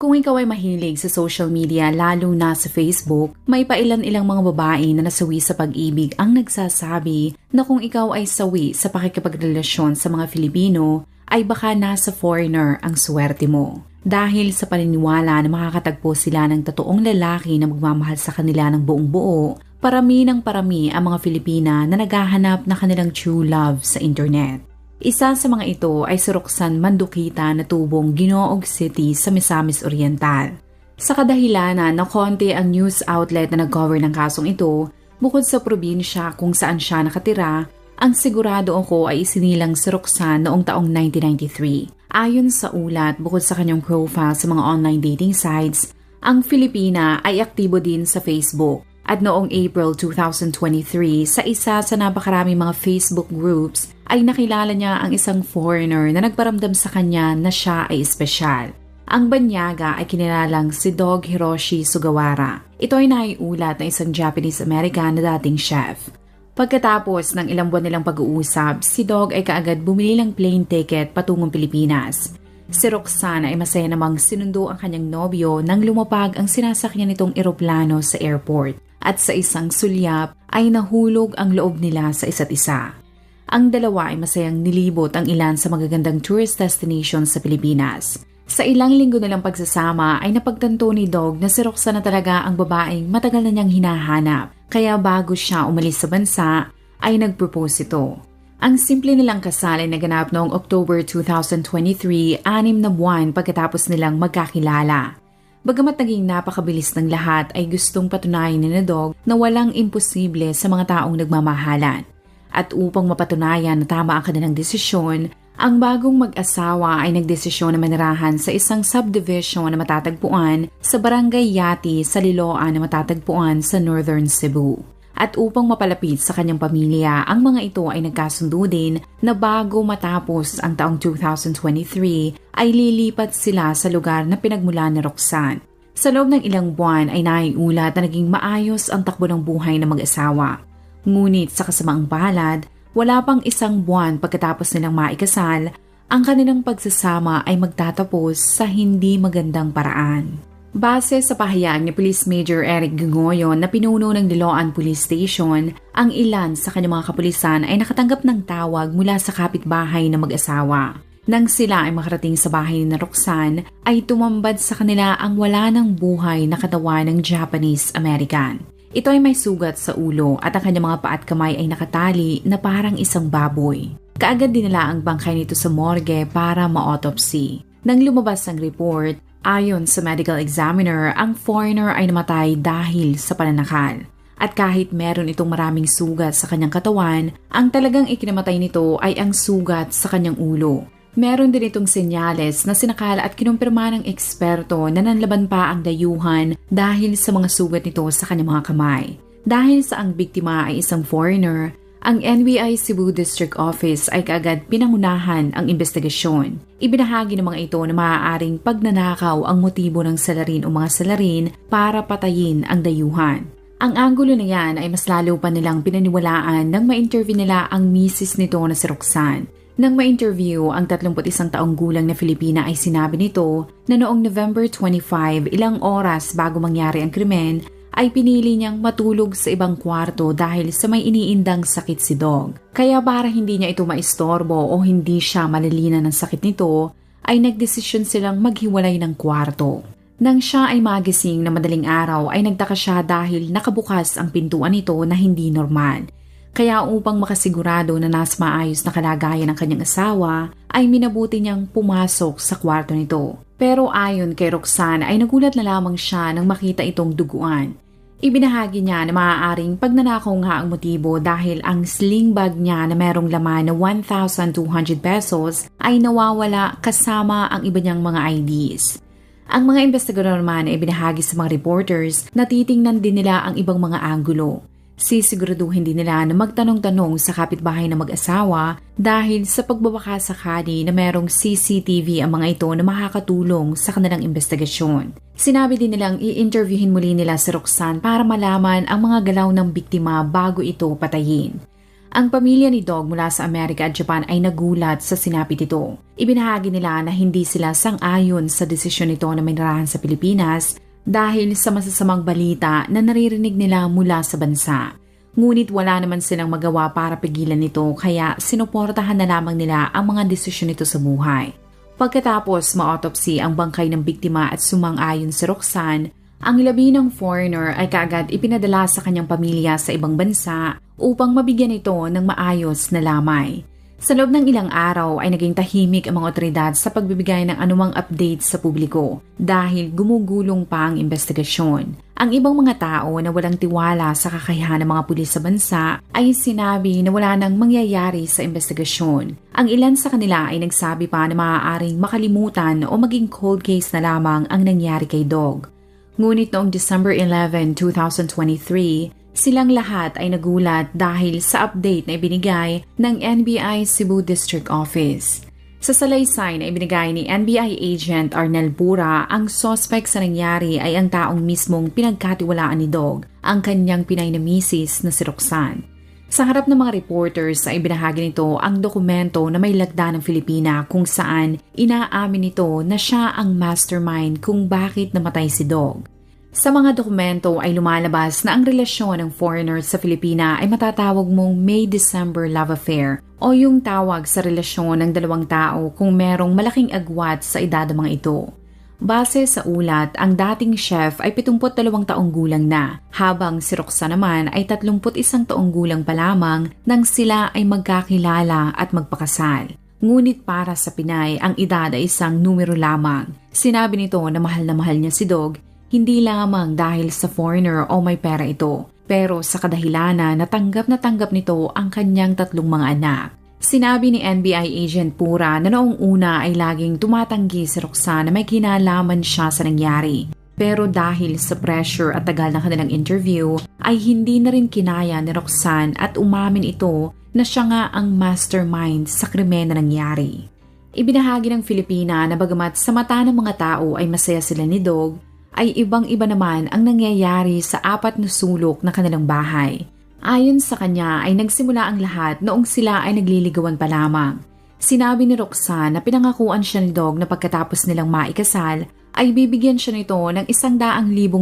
Kung ikaw ay mahilig sa social media lalo na sa Facebook, may pailan-ilang mga babae na nasawi sa pag-ibig ang nagsasabi na kung ikaw ay sawi sa pakikipagrelasyon sa mga Filipino, ay baka nasa foreigner ang swerte mo. Dahil sa paniniwala na makakatagpo sila ng totoong lalaki na magmamahal sa kanila ng buong buo, parami ng parami ang mga Filipina na naghahanap na kanilang true love sa internet. Isa sa mga ito ay si Roxanne Mandukita na tubong Ginoog City sa Misamis Oriental. Sa kadahilanan na konti ang news outlet na nag-cover ng kasong ito, bukod sa probinsya kung saan siya nakatira, ang sigurado ako ay isinilang si Roxanne noong taong 1993. Ayon sa ulat, bukod sa kanyang profile sa mga online dating sites, ang Filipina ay aktibo din sa Facebook. At noong April 2023, sa isa sa napakaraming mga Facebook groups, ay nakilala niya ang isang foreigner na nagparamdam sa kanya na siya ay espesyal. Ang banyaga ay kinilalang si Dog Hiroshi Sugawara. Ito ay naiulat na isang Japanese-American na dating chef. Pagkatapos ng ilang buwan nilang pag-uusap, si Dog ay kaagad bumili ng plane ticket patungong Pilipinas. Si Roxanne ay masaya namang sinundo ang kanyang nobyo nang lumapag ang sinasakyan nitong eroplano sa airport. At sa isang sulyap ay nahulog ang loob nila sa isa't isa. Ang dalawa ay masayang nilibot ang ilan sa magagandang tourist destinations sa Pilipinas. Sa ilang linggo nilang pagsasama ay napagtanto ni Dog na si Roxanne na talaga ang babaeng matagal na niyang hinahanap. Kaya bago siya umalis sa bansa ay nag-propose ito. Ang simple nilang kasal ay naganap noong October 2023, 6 na buwan pagkatapos nilang magkakilala. Bagamat naging napakabilis ng lahat ay gustong patunayan ni Dog na walang imposible sa mga taong nagmamahalan. At upang mapatunayan na tama ang kanilang desisyon, ang bagong mag-asawa ay nagdesisyon na manirahan sa isang subdivision na matatagpuan sa Barangay Yati sa Liloan na matatagpuan sa Northern Cebu. At upang mapalapit sa kanyang pamilya, ang mga ito ay nagkasundo din na bago matapos ang taong 2023 ay lilipat sila sa lugar na pinagmulan ni Roxanne. Sa loob ng ilang buwan ay naiulat na naging maayos ang takbo ng buhay ng mag-asawa. Ngunit sa kasamaang palad, wala pang isang buwan pagkatapos nilang maikasal, ang kanilang pagsasama ay magtatapos sa hindi magandang paraan. Base sa pahayag ni Police Major Eric Gingoyon na pinuno ng Liloan Police Station, ang ilan sa kanyang mga kapulisan ay nakatanggap ng tawag mula sa kapitbahay na mag-asawa. Nang sila ay makarating sa bahay ni Roxanne, ay tumambad sa kanila ang wala ng buhay na katawan ng Japanese-American. Ito ay may sugat sa ulo at ang kanyang mga paa at kamay ay nakatali na parang isang baboy. Kaagad dinala ang bangkay nito sa morgue para ma-autopsy. Nang lumabas ang report, ayon sa medical examiner, ang foreigner ay namatay dahil sa pananakal. At kahit meron itong maraming sugat sa kanyang katawan, ang talagang ikinamatay nito ay ang sugat sa kanyang ulo. Meron din itong senyales na sinakala at kinumpirma ng eksperto na nanlaban pa ang dayuhan dahil sa mga sugat nito sa kanyang mga kamay. Dahil sa ang biktima ay isang foreigner, ang NBI Cebu District Office ay kaagad pinangunahan ang investigasyon. Ibinahagi ng mga ito na maaaring pagnanakaw ang motibo ng salarin o mga salarin para patayin ang dayuhan. Ang anggulo na yan ay mas lalo pa nilang pinaniwalaan nang ma-interview nila ang misis nito na si Roxanne. Nang ma-interview ang 31 taong gulang na Filipina ay sinabi nito na noong November 25, ilang oras bago mangyari ang krimen, ay pinili niyang matulog sa ibang kwarto dahil sa may iniindang sakit si Dog. Kaya para hindi niya ito maistorbo o hindi siya malilina ng sakit nito, ay nagdesisyon silang maghiwalay ng kwarto. Nang siya ay magising na madaling araw ay nagtaka siya dahil nakabukas ang pintuan nito na hindi normal. Kaya upang makasigurado na nasa maayos na kalagayan ng kanyang asawa, ay minabuti niyang pumasok sa kwarto nito. Pero ayon kay Roxanne ay nagulat na lamang siya nang makita itong duguan. Ibinahagi niya na maaaring pagnanakaw nga ang motibo dahil ang sling bag niya na merong laman na 1,200 pesos ay nawawala kasama ang iba niyang mga IDs. Ang mga investigador naman ay ibinahagi sa mga reporters na titingnan din nila ang ibang mga anggulo. Sisiguraduhin din nila na magtanong-tanong sa kapitbahay na mag-asawa dahil sa pagbabaka sakali na merong CCTV ang mga ito na makakatulong sa kanilang investigasyon. Sinabi din nilang i-interviewin muli nila si Roxanne para malaman ang mga galaw ng biktima bago ito patayin. Ang pamilya ni Dog mula sa Amerika at Japan ay nagulat sa sinapit ito. Ibinahagi nila na hindi sila sang-ayon sa desisyon nito na manirahan sa Pilipinas dahil sa masasamang balita na naririnig nila mula sa bansa. Ngunit wala naman silang magawa para pigilan nito kaya sinuportahan na lamang nila ang mga desisyon nito sa buhay. Pagkatapos ma-autopsy ang bangkay ng biktima at sumang-ayon si Roxanne, ang labi ng foreigner ay kaagad ipinadala sa kanyang pamilya sa ibang bansa upang mabigyan ito ng maayos na lamay. Sa loob ng ilang araw ay naging tahimik ang mga otoridad sa pagbibigay ng anumang update sa publiko dahil gumugulong pa ang investigasyon. Ang ibang mga tao na walang tiwala sa kakayahan ng mga pulis sa bansa ay sinabi na wala nang mangyayari sa investigasyon. Ang ilan sa kanila ay nagsabi pa na maaaring makalimutan o maging cold case na lamang ang nangyari kay Dog. Ngunit noong December 11, 2023, silang lahat ay nagulat dahil sa update na ibinigay ng NBI Cebu District Office. Sa salaysay na ibinigay ni NBI Agent Arnel Pura, ang suspect sa nangyari ay ang taong mismong pinagkatiwalaan ni Dog, ang kanyang Pinay na misis na si Roxanne. Sa harap ng mga reporters ay ibinahagi nito ang dokumento na may lagda ng Filipina kung saan inaamin nito na siya ang mastermind kung bakit namatay si Dog. Sa mga dokumento ay lumalabas na ang relasyon ng foreigner sa Filipina ay matatawag mong May-December love affair o yung tawag sa relasyon ng dalawang tao kung merong malaking agwat sa edad ng mga ito. Base sa ulat, ang dating chef ay 72 taong gulang na, habang si Roxanne naman ay 31 taong gulang pa lamang nang sila ay magkakilala at magpakasal. Ngunit para sa Pinay, ang edad ay isang numero lamang. Sinabi nito na mahal niya si Dog, hindi lamang dahil sa foreigner o may pera ito, pero sa kadahilanan na tanggap nito ang kanyang 3 mga anak. Sinabi ni NBI Agent Pura na noong una ay laging tumatanggi si Roxanne na may kinalaman siya sa nangyari. Pero dahil sa pressure at tagal ng kanilang interview, ay hindi na rin kinaya ni Roxanne at umamin ito na siya nga ang mastermind sa krimen na nangyari. Ibinahagi ng Filipina na bagamat sa mata ng mga tao ay masaya sila ni Dog, ay ibang-iba naman ang nangyayari sa 4 na sulok na kanilang bahay. Ayon sa kanya ay nagsimula ang lahat noong sila ay nagliligawan pa lamang. Sinabi ni Roxanne na pinangakuan siya ni Dog na pagkatapos nilang maikasal ay bibigyan siya nito ng 100,000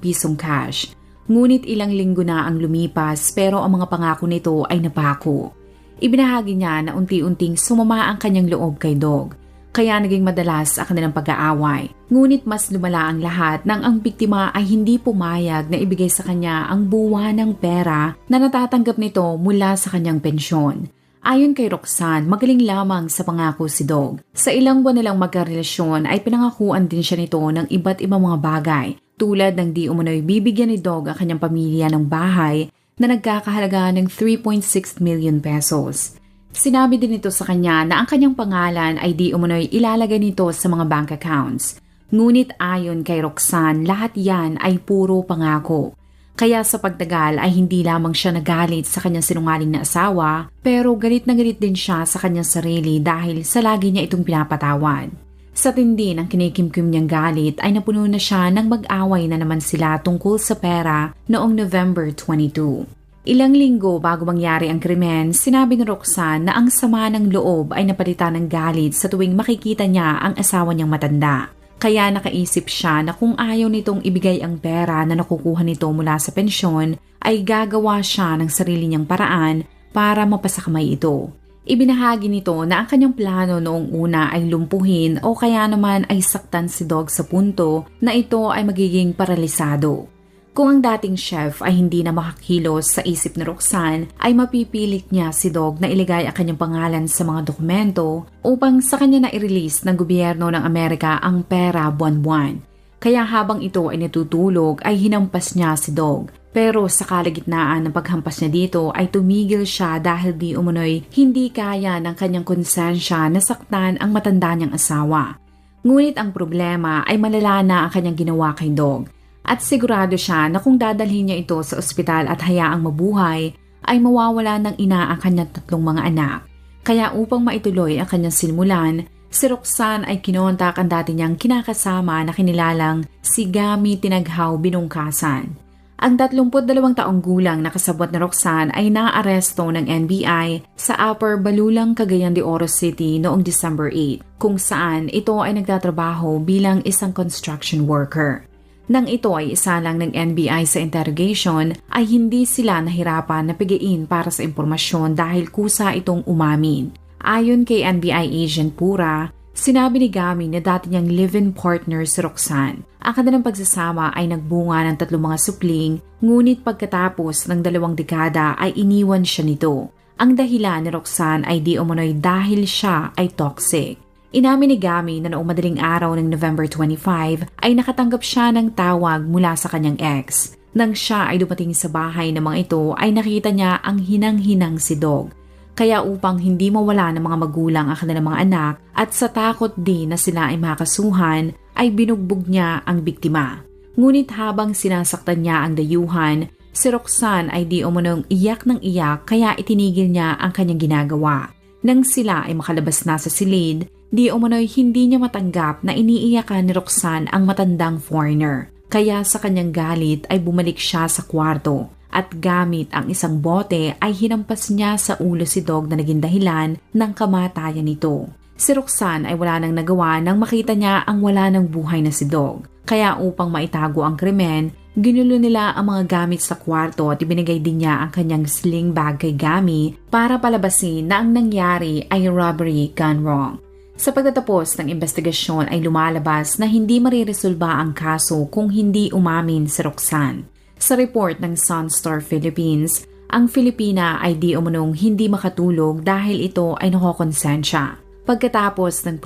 pisong cash. Ngunit ilang linggo na ang lumipas pero ang mga pangako nito ay napako. Ibinahagi niya na unti-unting sumama ang kanyang loob kay Dog. Kaya naging madalas ang kanilang pag-aaway. Ngunit mas lumala ang lahat nang ang biktima ay hindi pumayag na ibigay sa kanya ang buwan ng pera na natatanggap nito mula sa kanyang pensyon. Ayon kay Roxanne, magaling lamang sa pangako si Dog. Sa ilang buwan nilang magkarelasyon ay pinangakuan din siya nito ng iba't ibang mga bagay tulad ng di umano'y bibigyan ni Dog ang kanyang pamilya ng bahay na nagkakahalaga ng 3.6 million pesos. Sinabi din nito sa kanya na ang kanyang pangalan ay di umano'y ilalagay nito sa mga bank accounts. Ngunit ayon kay Roxanne, lahat yan ay puro pangako. Kaya sa pagtagal ay hindi lamang siya nagalit sa kanyang sinungaling na asawa, pero galit na galit din siya sa kanyang sarili dahil sa lagi niya itong pinapatawad. Sa tindi ng kinikimkim niyang galit ay napuno na siya nang mag-away na naman sila tungkol sa pera noong November 22. Ilang linggo bago mangyari ang krimen, sinabi ni Roxanne na ang sama ng loob ay napalitan ng galit sa tuwing makikita niya ang asawa niyang matanda. Kaya nakaisip siya na kung ayaw nitong ibigay ang pera na nakukuha nito mula sa pensyon, ay gagawa siya ng sarili niyang paraan para mapasakamay ito. Ibinahagi nito na ang kanyang plano noong una ay lumpuhin o kaya naman ay saktan si Dog sa punto na ito ay magiging paralisado. Kung ang dating chef ay hindi na makakilos sa isip ni Roxanne, ay mapipilit niya si Dog na iligay ang kanyang pangalan sa mga dokumento upang sa kanya na i-release ng gobyerno ng Amerika ang pera buwan-buwan. Kaya habang ito ay natutulog ay hinampas niya si Dog. Pero sa kalagitnaan ng paghampas niya dito ay tumigil siya dahil di umano'y hindi kaya ng kanyang konsensya na saktan ang matanda niyang asawa. Ngunit ang problema ay malala na ang kanyang ginawa kay Dog. At sigurado siya na kung dadalhin niya ito sa ospital at hayaang mabuhay, ay mawawala ng ina ang kanyang 3 mga anak. Kaya upang maituloy ang kanyang sinimulan, si Roxanne ay kinontak ang dati niyang kinakasama na kinilalang si Gami Tinaghaw Binungkasan. Ang 32 taong gulang na kasabwat na Roxanne ay naaresto ng NBI sa Upper Balulang, Cagayan de Oro City noong December 8, kung saan ito ay nagtatrabaho bilang isang construction worker. Nang ito ay isa lang ng NBI sa interrogation, ay hindi sila nahirapan na pigiin para sa impormasyon dahil kusa itong umamin. Ayon kay NBI agent Pura, sinabi ni Gami na dati niyang live-in partner si Roxanne. Ang kanilang pagsasama ay nagbunga ng 3 mga supling, ngunit pagkatapos ng 2 dekada ay iniwan siya nito. Ang dahilan ni Roxanne ay di umano'y dahil siya ay toxic. Inamin ni Gami na noong madaling araw ng November 25 ay nakatanggap siya ng tawag mula sa kanyang ex. Nang siya ay dumating sa bahay ng mga ito ay nakita niya ang hinang-hinang si Dog. Kaya upang hindi mawala ng mga magulang ang kanilang mga anak at sa takot din na sila ay makasuhan, ay binugbog niya ang biktima. Ngunit habang sinasaktan niya ang dayuhan, si Roxanne ay di umunong iyak ng iyak kaya itinigil niya ang kanyang ginagawa. Nang sila ay makalabas na sa silid, di umunoy hindi niya matanggap na iniiyakan ni Roxanne ang matandang foreigner. Kaya sa kanyang galit ay bumalik siya sa kwarto. At gamit ang isang bote ay hinampas niya sa ulo si Dog na naging dahilan ng kamatayan nito. Si Roxanne ay wala nang nagawa nang makita niya ang wala ng buhay na si Dog. Kaya upang maitago ang krimen, ginulo nila ang mga gamit sa kwarto at ibinigay din niya ang kanyang sling bag kay Gami para palabasin na ang nangyari ay robbery gone wrong. Sa pagtatapos ng investigasyon ay lumalabas na hindi mariresolba ang kaso kung hindi umamin si Roxanne. Sa report ng Sunstar Philippines, ang Filipina ay di umunong hindi makatulog dahil ito ay nakokonsensya. Pagkatapos ng